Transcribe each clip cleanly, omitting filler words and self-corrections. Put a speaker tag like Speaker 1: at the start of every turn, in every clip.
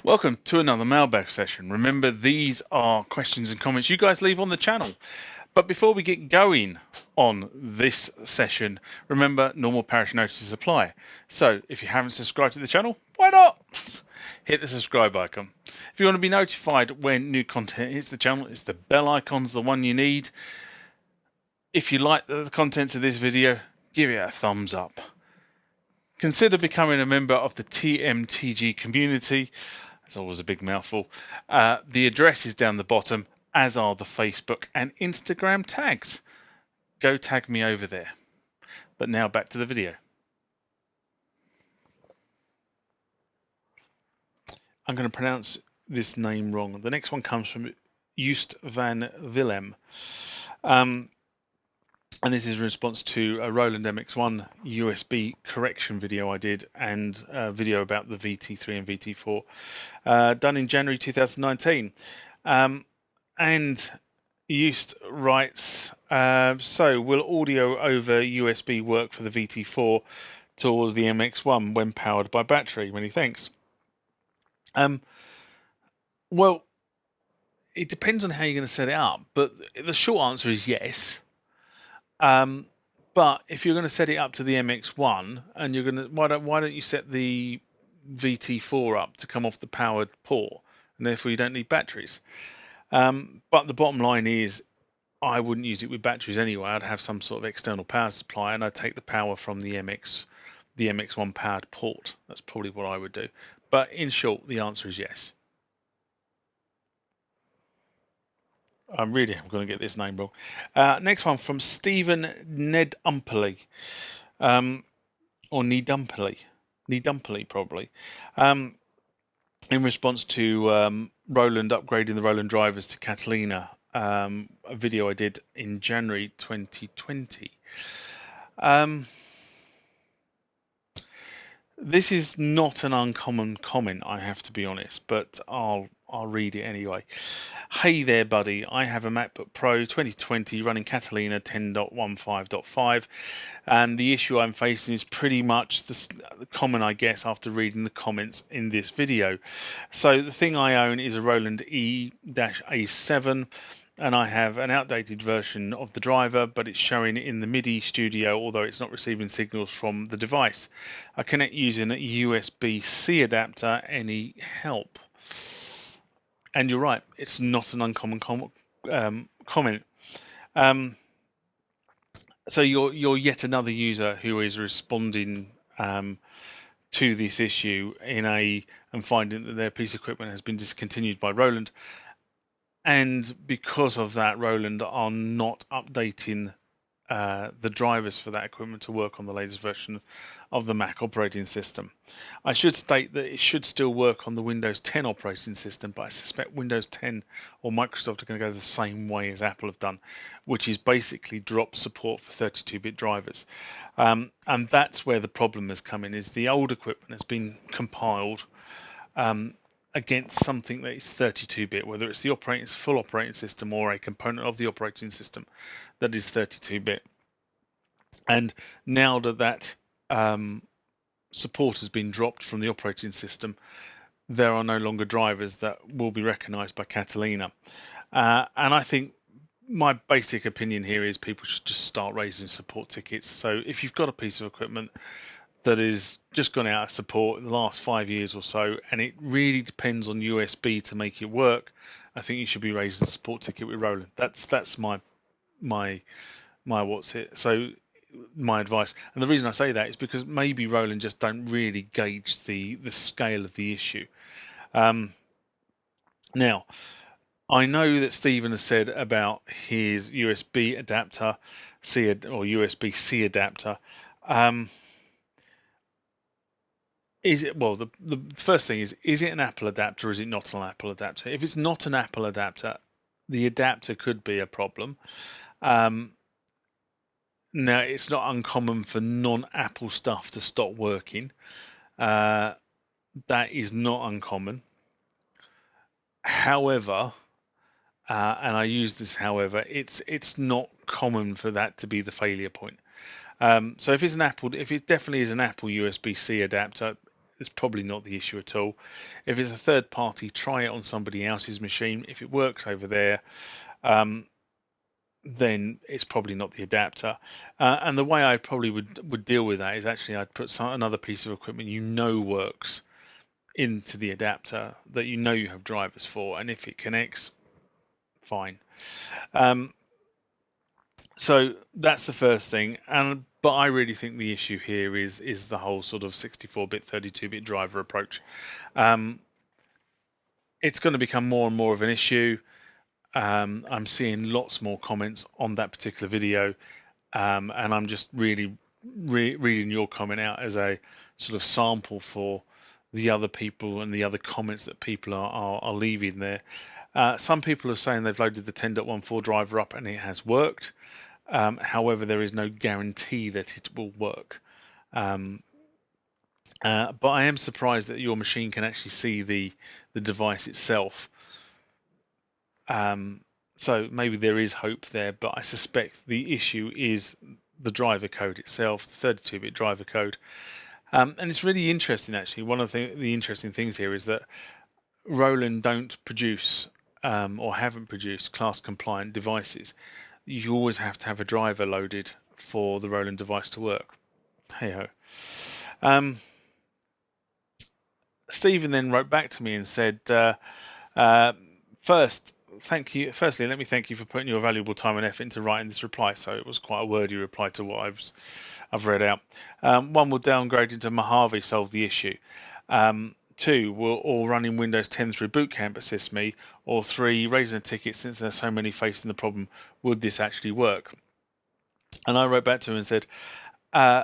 Speaker 1: Welcome to another mailbag session. Remember, these are questions and comments you guys leave on the channel. But before we get going on this session, remember normal parish notices apply. So if you haven't subscribed to the channel, why not? Hit the subscribe icon. If you want to be notified when new content hits the channel, it's the bell icon's the one you need. If you like the contents of this video, give it a thumbs up. Consider becoming a member of the TMTG community. It's always a big mouthful. The address is down the bottom, as are the Facebook and Instagram tags. Go tag me over there. But now back to the video. I'm going to pronounce this name wrong. The next one comes from Joost van Willem. And this is in response to a Roland MX1 USB correction video I did, and a video about the VT3 and VT4 done in January 2019. And Joost writes, so will audio over USB work for the VT4 towards the MX1 when powered by battery? Many thanks. Well, it depends on how you're going to set it up, but the short answer is yes. But if you're going to set it up to the MX1 and you're going to, why don't you set the VT4 up to come off the powered port, and therefore you don't need batteries. But the bottom line is, I wouldn't use it with batteries anyway. I'd have some sort of external power supply, and I'd take the power from the MX1 powered port. That's probably what I would do. But in short, the answer is yes. I'm going to get this name wrong. Next one from Stephen Nedumperly, or Nedumperly probably, in response to Roland upgrading the Roland drivers to Catalina, a video I did in January 2020. This is not an uncommon comment, I have to be honest, but I'll read it anyway. Hey there, buddy. I have a MacBook Pro 2020 running Catalina 10.15.5, and the issue I'm facing is pretty much the common, I guess, after reading the comments in this video. So the thing I own is a Roland E-A7, and I have an outdated version of the driver, but it's showing in the MIDI studio, although it's not receiving signals from the device. I connect using a USB-C adapter. Any help? And you're right, it's not an uncommon comment. So you're yet another user who is responding to this issue and finding that their piece of equipment has been discontinued by Roland. And because of that, Roland are not updating the drivers for that equipment to work on the latest version of the Mac operating system. I should state that it should still work on the Windows 10 operating system, but I suspect Windows 10 or Microsoft are going to go the same way as Apple have done, which is basically drop support for 32-bit drivers. And that's where the problem has come in, is the old equipment has been compiled against something that is 32-bit, whether it's the full operating system or a component of the operating system that is 32-bit. And now that support has been dropped from the operating system, there are no longer drivers that will be recognized by Catalina. And I think my basic opinion here is people should just start raising support tickets. So if you've got a piece of equipment that is just gone out of support in the last 5 years or so, and it really depends on USB to make it work, I think you should be raising a support ticket with Roland. That's my what's it. So my advice, and the reason I say that is because maybe Roland just don't really gauge the scale of the issue. Now, I know that Stephen has said about his USB adapter, or USB-C adapter. Is it, well, the first thing is it an Apple adapter or is it not an Apple adapter? If it's not an Apple adapter, the adapter could be a problem. Now, it's not uncommon for non-Apple stuff to stop working. That is not uncommon. However, and I use this however, it's not common for that to be the failure point. So if it definitely is an Apple USB-C adapter, it's probably not the issue at all. If it's a third party, try it on somebody else's machine. If it works over there, then it's probably not the adapter. And the way I probably would deal with that is actually I'd put another piece of equipment works into the adapter that you have drivers for, and if it connects, fine. So that's the first thing, but I really think the issue here is the whole sort of 64-bit, 32-bit driver approach. It's going to become more and more of an issue. I'm seeing lots more comments on that particular video, and I'm just really reading your comment out as a sort of sample for the other people and the other comments that people are leaving there. Some people are saying they've loaded the 10.14 driver up and it has worked. However, there is no guarantee that it will work. But I am surprised that your machine can actually see the device itself. So maybe there is hope there, but I suspect the issue is the driver code itself, the 32-bit driver code. And it's really interesting, actually. One of the interesting things here is that Roland don't produce or haven't produced class-compliant devices. You always have to have a driver loaded for the Roland device to work. Hey-ho. Stephen then wrote back to me and said, Firstly, let me thank you for putting your valuable time and effort into writing this reply. So it was quite a wordy reply to what I've read out. One, will downgrading to Mojave solve the issue? 2, will all running Windows 10 through Boot Camp assist me? Or 3, raising a ticket since there's so many facing the problem, would this actually work? And I wrote back to him and said, I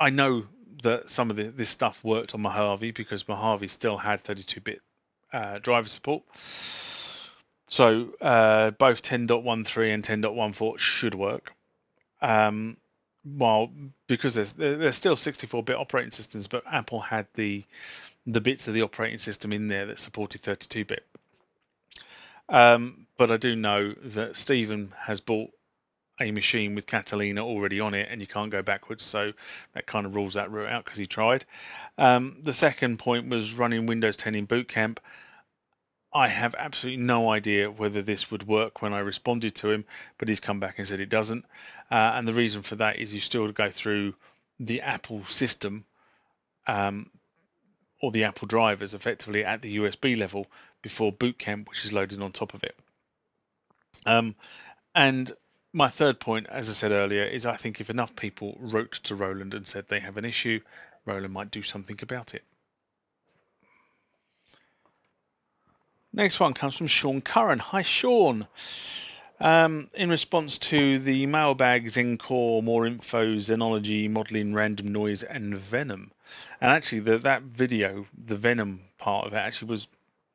Speaker 1: know that some of this stuff worked on Mojave because Mojave still had 32-bit driver support. So both 10.13 and 10.14 should work. While because there's still 64-bit operating systems, but Apple had the bits of the operating system in there that supported 32-bit. But I do know that Stephen has bought a machine with Catalina already on it, and you can't go backwards, so that kind of rules that route out because he tried. The second point was running Windows 10 in Boot Camp. I have absolutely no idea whether this would work when I responded to him, but he's come back and said it doesn't. And the reason for that is you still go through the Apple system or the Apple drivers effectively at the USB level before Boot Camp, which is loaded on top of it. And my third point, as I said earlier, is I think if enough people wrote to Roland and said they have an issue, Roland might do something about it. Next one comes from Sean Curran. Hi, Sean. In response to the mailbag, Zencore, more info, Zenology, modeling, random noise, and Venom. And actually, that video, the Venom part of it, actually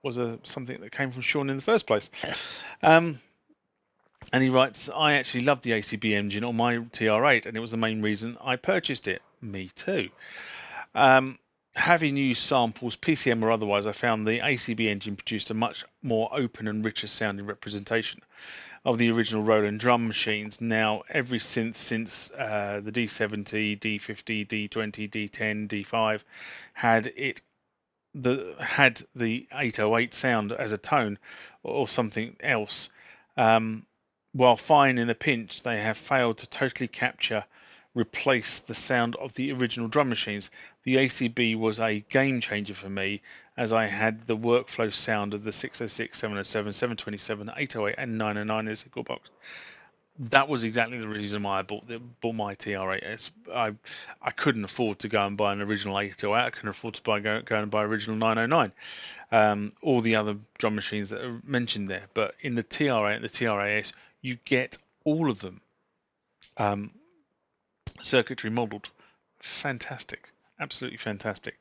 Speaker 1: was something that came from Sean in the first place. And he writes, I actually love the ACB engine on my TR8, and it was the main reason I purchased it. Me too. Having used samples, PCM or otherwise, I found the ACB engine produced a much more open and richer sounding representation of the original Roland drum machines. Now, every synth since the D70, D50, D20, D10, D5 had the 808 sound as a tone or something else. While fine in a pinch, they have failed to totally replace the sound of the original drum machines. The ACB was a game changer for me, as I had the workflow sound of the 606, 707, 727, 808 and 909 in a single box. That was exactly the reason why I bought my TR8. I couldn't afford to go and buy an original 808. I couldn't afford to go and buy original 909. All the other drum machines that are mentioned there. But in the TR8 and the TR8S, you get all of them. Circuitry modelled. Fantastic. Absolutely fantastic.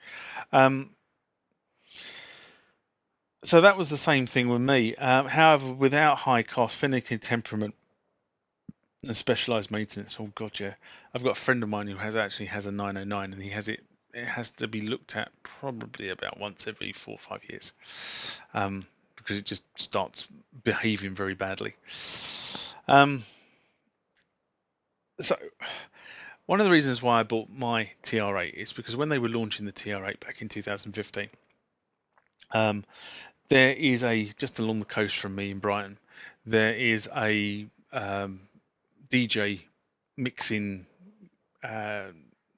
Speaker 1: So that was the same thing with me. However, without high cost, finicky temperament, and specialised maintenance. Oh God, yeah. I've got a friend of mine who has a 909, and he has it. It has to be looked at probably about once every 4 or 5 years, because it just starts behaving very badly. So One of the reasons why I bought my TR8 is because when they were launching the TR8 back in 2015, there is just along the coast from me in Brighton, there is a DJ mixing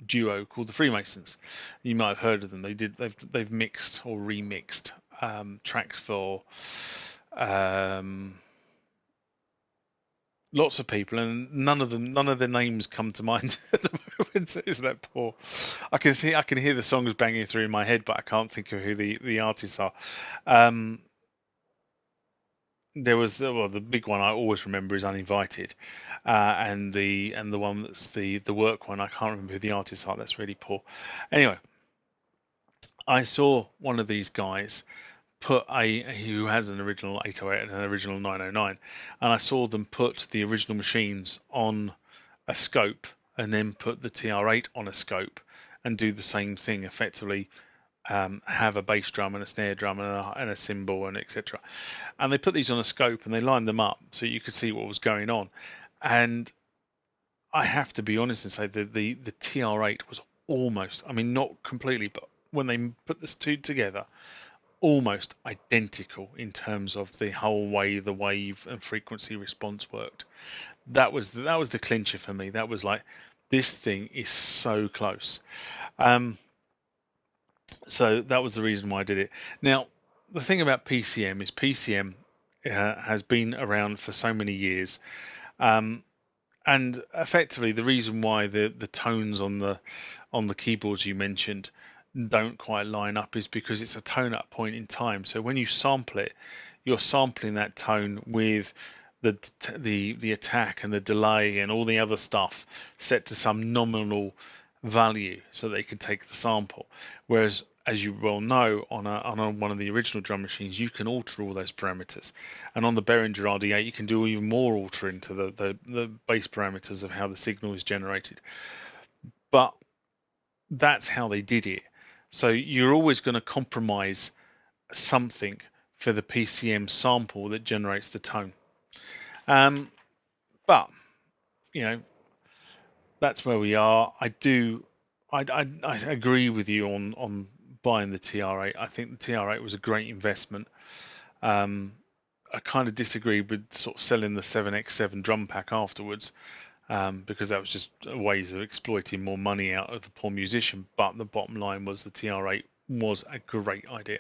Speaker 1: duo called the Freemasons. You might have heard of them. They've mixed or remixed tracks for lots of people, and none of their names come to mind at the moment. Isn't that poor? I can hear the songs banging through in my head, but I can't think of who the artists are. There was the big one I always remember is Uninvited, and the one that's the work one. I can't remember who the artists are. That's really poor. Anyway, I saw one of these guys put who has an original 808 and an original 909, and I saw them put the original machines on a scope and then put the TR8 on a scope and do the same thing effectively. Have a bass drum and a snare drum and a cymbal and etc. And they put these on a scope and they lined them up so you could see what was going on. And I have to be honest and say that the TR8 was almost, I mean, not completely, but when they put this two together, almost identical in terms of the whole way the wave and frequency response worked. That was the clincher for me. That was like, this thing is so close. So that was the reason why I did it. Now, the thing about PCM is PCM has been around for so many years, and effectively the reason why the tones on the keyboards you mentioned don't quite line up is because it's a tone at a point in time. So when you sample it, you're sampling that tone with the attack and the delay and all the other stuff set to some nominal value so they can take the sample. Whereas, as you well know, on one of the original drum machines, you can alter all those parameters, and on the Behringer RD8, you can do even more altering to the base parameters of how the signal is generated. But that's how they did it. So you're always going to compromise something for the PCM sample that generates the tone. But you know, that's where we are. I agree with you on buying the TR8. I think the TR8 was a great investment. I kind of disagree with sort of selling the 7X7 drum pack afterwards, because that was just ways of exploiting more money out of the poor musician. But the bottom line was the TR8 was a great idea.